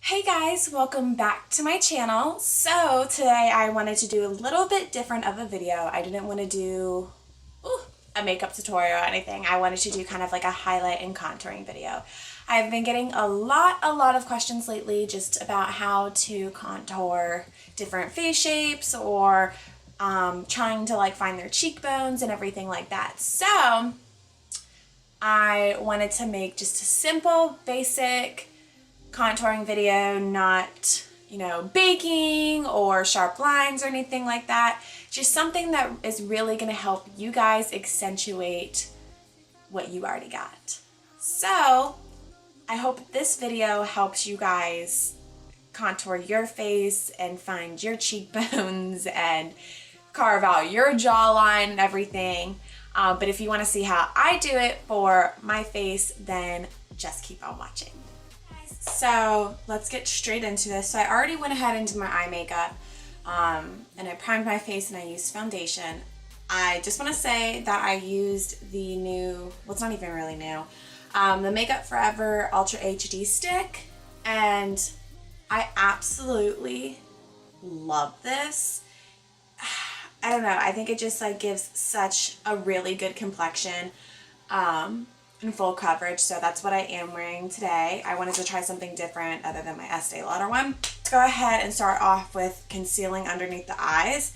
Hey guys, welcome back to my channel. So today I wanted to do a little bit different of a video. I didn't want to do a makeup tutorial or anything. I wanted to do kind of like a highlight and contouring video. I've been getting a lot of questions lately just about how to contour different face shapes or trying to like find their cheekbones and everything like that. So I wanted to make just a simple, basic contouring video, not, baking or sharp lines or anything like that. Just something that is really going to help you guys accentuate what you already got. So I hope this video helps you guys contour your face and find your cheekbones and carve out your jawline and everything. But if you want to see how I do it for my face, then just keep on watching. So let's get straight into this. So I already went ahead and did my eye makeup and I primed my face and I used foundation. I just want to say that I used the new, well, it's not even really new, the Makeup Forever Ultra HD stick, and I absolutely love this. I don't know, I think it just like gives such a really good complexion and full coverage, so that's what I am wearing today. I wanted to try something different other than my Estee Lauder one. Let's go ahead and start off with concealing underneath the eyes.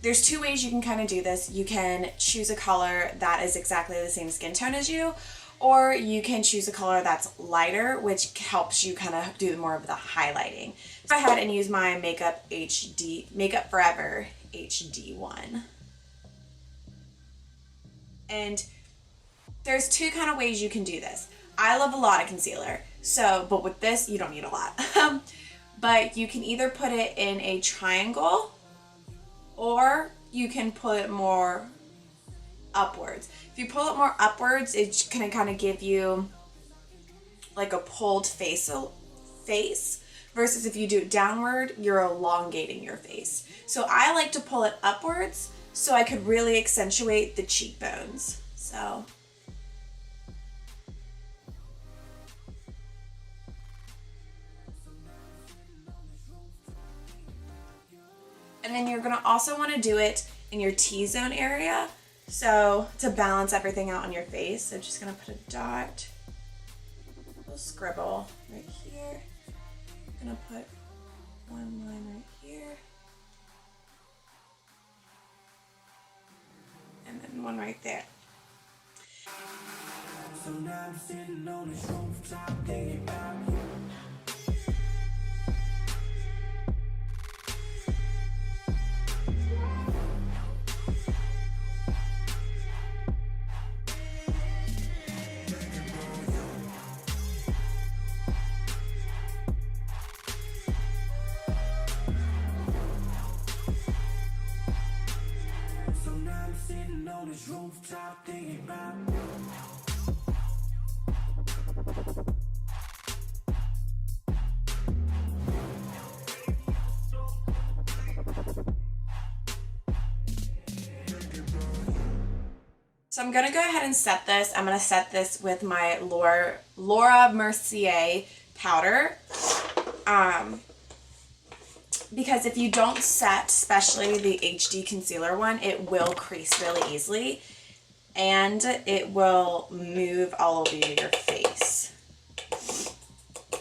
There's two ways you can kind of do this. You can choose a color that is exactly the same skin tone as you, or you can choose a color that's lighter, which helps you kind of do more of the highlighting. Go ahead and use my Makeup Forever HD one. And there's two kind of ways you can do this. I love a lot of concealer, but with this, you don't need a lot. But you can either put it in a triangle or you can put it more upwards. If you pull it more upwards, it's gonna kind of give you like a pulled face versus if you do it downward, you're elongating your face. So I like to pull it upwards so I could really accentuate the cheekbones. So and then you're gonna also wanna do it in your T-zone area, so to balance everything out on your face. So just gonna put a dot, a little scribble right here. I'm gonna put one line right here, and then one right there. So now I'm sitting on this rooftop thinking about you. Rooftop thinking about you. So I'm gonna go ahead and set this. I'm gonna set this with my Laura Mercier powder. Because if you don't set, especially the HD concealer one, it will crease really easily and it will move all over your face.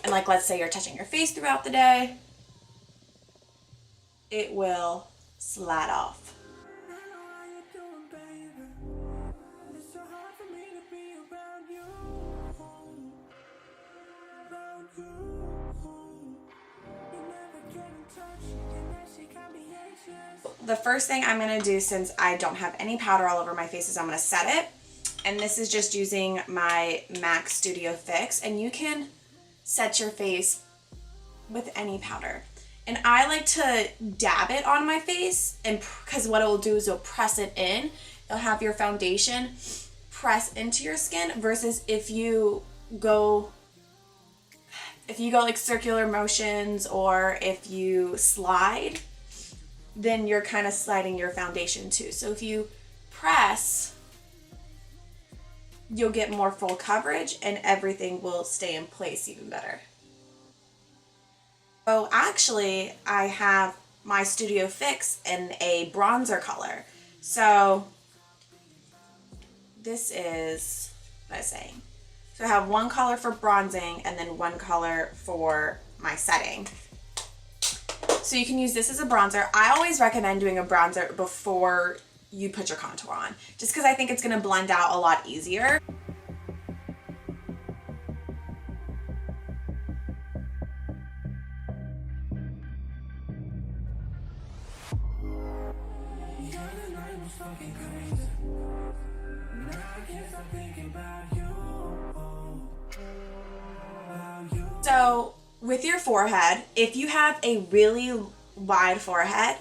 And like, let's say you're touching your face throughout the day, it will slide off. The first thing I'm going to do, since I don't have any powder all over my face, is I'm going to set it. And this is just using my MAC Studio Fix. And you can set your face with any powder. And I like to dab it on my face, and because what it will do is it'll press it in. You'll have your foundation press into your skin, versus if you go like circular motions or if you slide, then you're kind of sliding your foundation too. So if you press, you'll get more full coverage and everything will stay in place even better. So actually, I have my Studio Fix in a bronzer color. So this is what I was saying. So I have one color for bronzing and then one color for my setting. So you can use this as a bronzer. I always recommend doing a bronzer before you put your contour on, just because I think it's going to blend out a lot easier. So with your forehead, if you have a really wide forehead,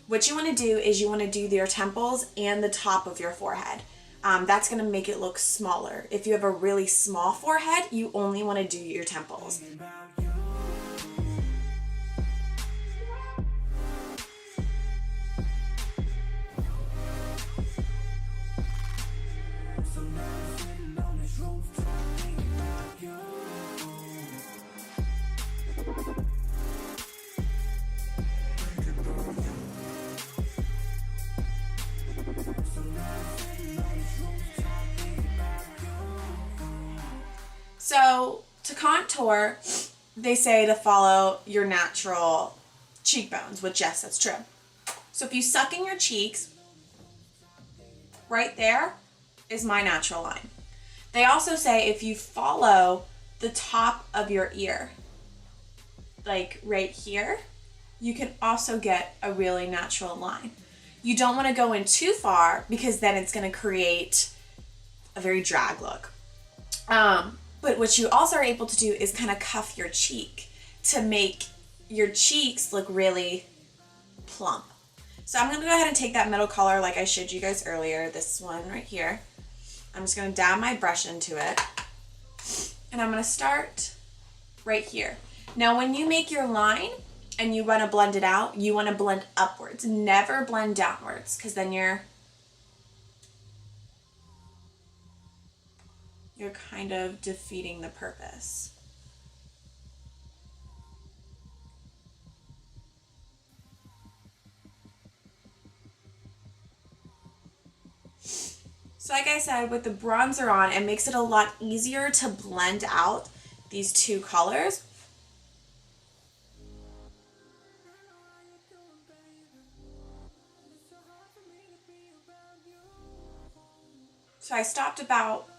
what you want to do is you want to do your temples and the top of your forehead. That's going to make it look smaller. If you have a really small forehead, you only want to do your temples. So to contour, they say to follow your natural cheekbones, which yes, that's true. So if you suck in your cheeks, right there is my natural line. They also say if you follow the top of your ear, like right here, you can also get a really natural line. You don't want to go in too far because then it's going to create a very drag look. But what you also are able to do is kind of cuff your cheek to make your cheeks look really plump. So I'm going to go ahead and take that middle color like I showed you guys earlier, this one right here. I'm just going to dab my brush into it. And I'm going to start right here. Now when you make your line and you want to blend it out, you want to blend upwards. Never blend downwards, because then you're kind of defeating the purpose. So like I said, with the bronzer on, it makes it a lot easier to blend out these two colors. So I stopped about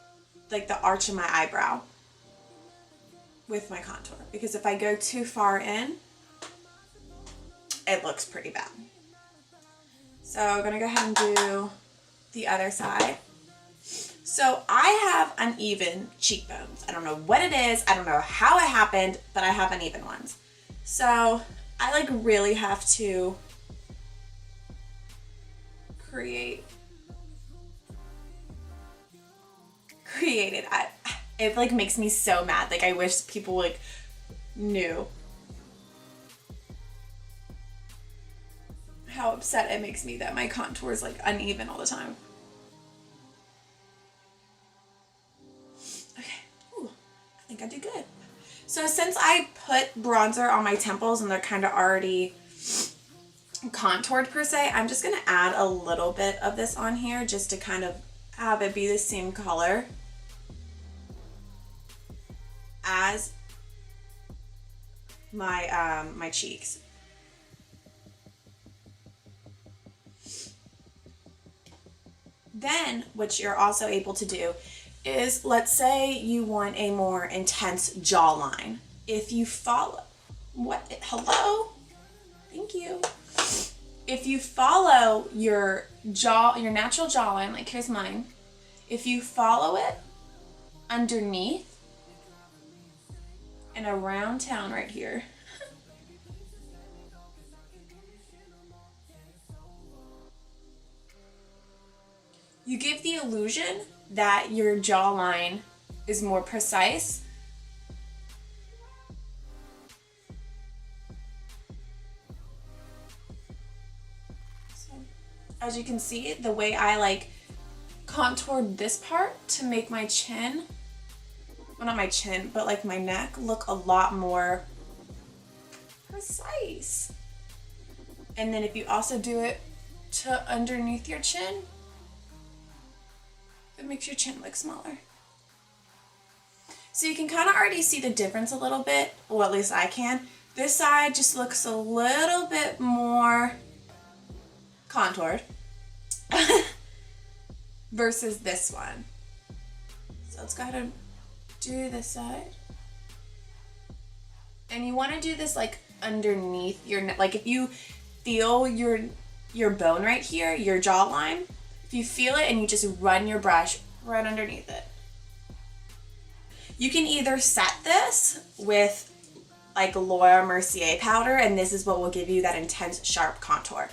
like the arch of my eyebrow with my contour, because if I go too far in, it looks pretty bad. So I'm gonna go ahead and do the other side. So I have uneven cheekbones. I don't know what it is. I don't know how it happened, but I have uneven ones. So I like really have to create it. It like makes me so mad. Like I wish people like knew how upset it makes me that my contour is like uneven all the time. Okay, ooh, I think I did good. So since I put bronzer on my temples and they're kind of already contoured per se, I'm just gonna add a little bit of this on here just to kind of have it be the same color as my my cheeks. Then what you're also able to do is, let's say you want a more intense jawline. If you follow, hello? Thank you. If you follow your natural jawline, like here's mine, if you follow it underneath and around town right here, you give the illusion that your jawline is more precise. So, as you can see, the way I like contoured this part to make my chin, well not my chin, but like my neck look a lot more precise. And then if you also do it to underneath your chin, it makes your chin look smaller. So you can kind of already see the difference a little bit, well at least I can. This side just looks a little bit more contoured versus this one. So let's go ahead and do this side. And you want to do this like underneath your neck. Like if you feel your bone right here, your jawline, if you feel it and you just run your brush right underneath it. You can either set this with like Laura Mercier powder, and this is what will give you that intense sharp contour.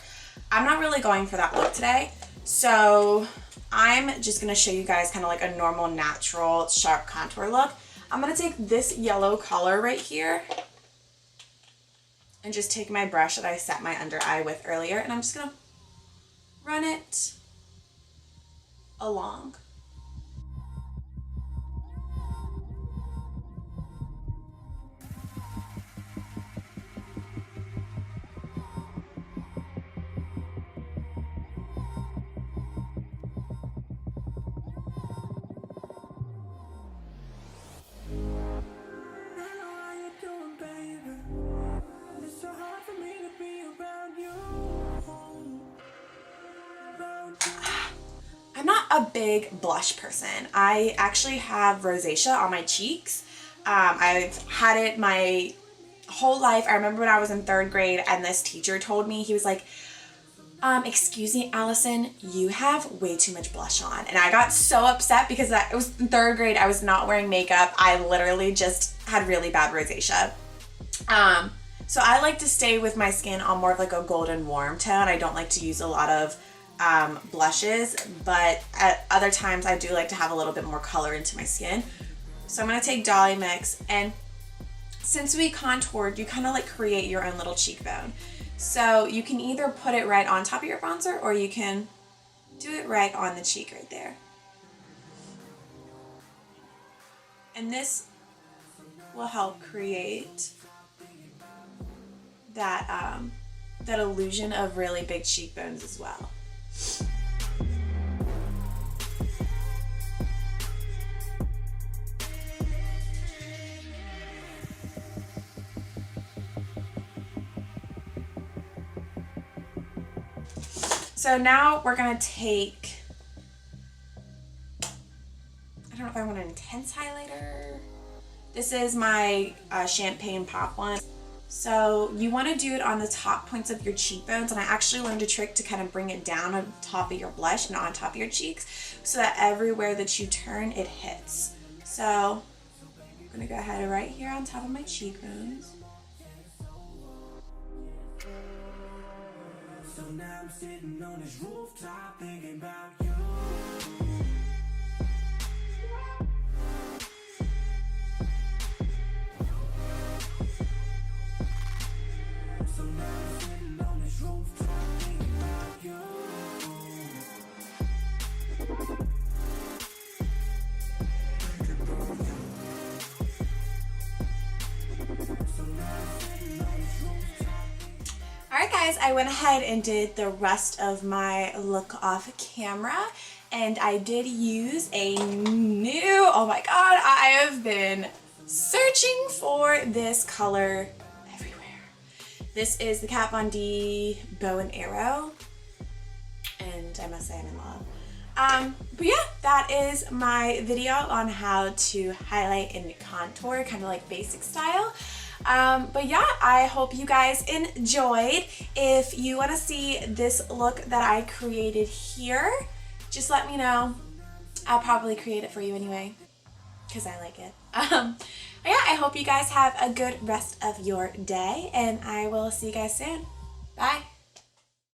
I'm not really going for that look today, so I'm just gonna show you guys kind of like a normal, natural, sharp contour look. I'm gonna take this yellow color right here and just take my brush that I set my under eye with earlier, and I'm just gonna run it along. I'm not a big blush person. I actually have rosacea on my cheeks. I've had it my whole life. I remember when I was in 3rd grade and this teacher told me, he was like, excuse me, Allison, you have way too much blush on. And I got so upset because it was in 3rd grade. I was not wearing makeup. I literally just had really bad rosacea. So I like to stay with my skin on more of like a golden warm tone. I don't like to use a lot of blushes, but at other times I do like to have a little bit more color into my skin. So I'm going to take Dolly Mix, and since we contoured, you kind of like create your own little cheekbone. So you can either put it right on top of your bronzer, or you can do it right on the cheek right there. And this will help create that that illusion of really big cheekbones as well. So now we're gonna take, I don't know if I want an intense highlighter. This is my Champagne Pop one. So you want to do it on the top points of your cheekbones, and I actually learned a trick to kind of bring it down on top of your blush and on top of your cheeks so that everywhere that you turn it hits. So I'm going to go ahead right here on top of my cheekbones. So now I'm sitting on this rooftop thinking about you. Alright guys, I went ahead and did the rest of my look off camera, and I did use a new, oh my god, I have been searching for this color everywhere. This is the Kat Von D Bow and Arrow, and I must say I'm in love. But yeah, that is my video on how to highlight and contour, kind of like basic style. But yeah, I hope you guys enjoyed. If you want to see this look that I created here, just let me know. I'll probably create it for you anyway, because I like it. But yeah, I hope you guys have a good rest of your day, and I will see you guys soon. Bye.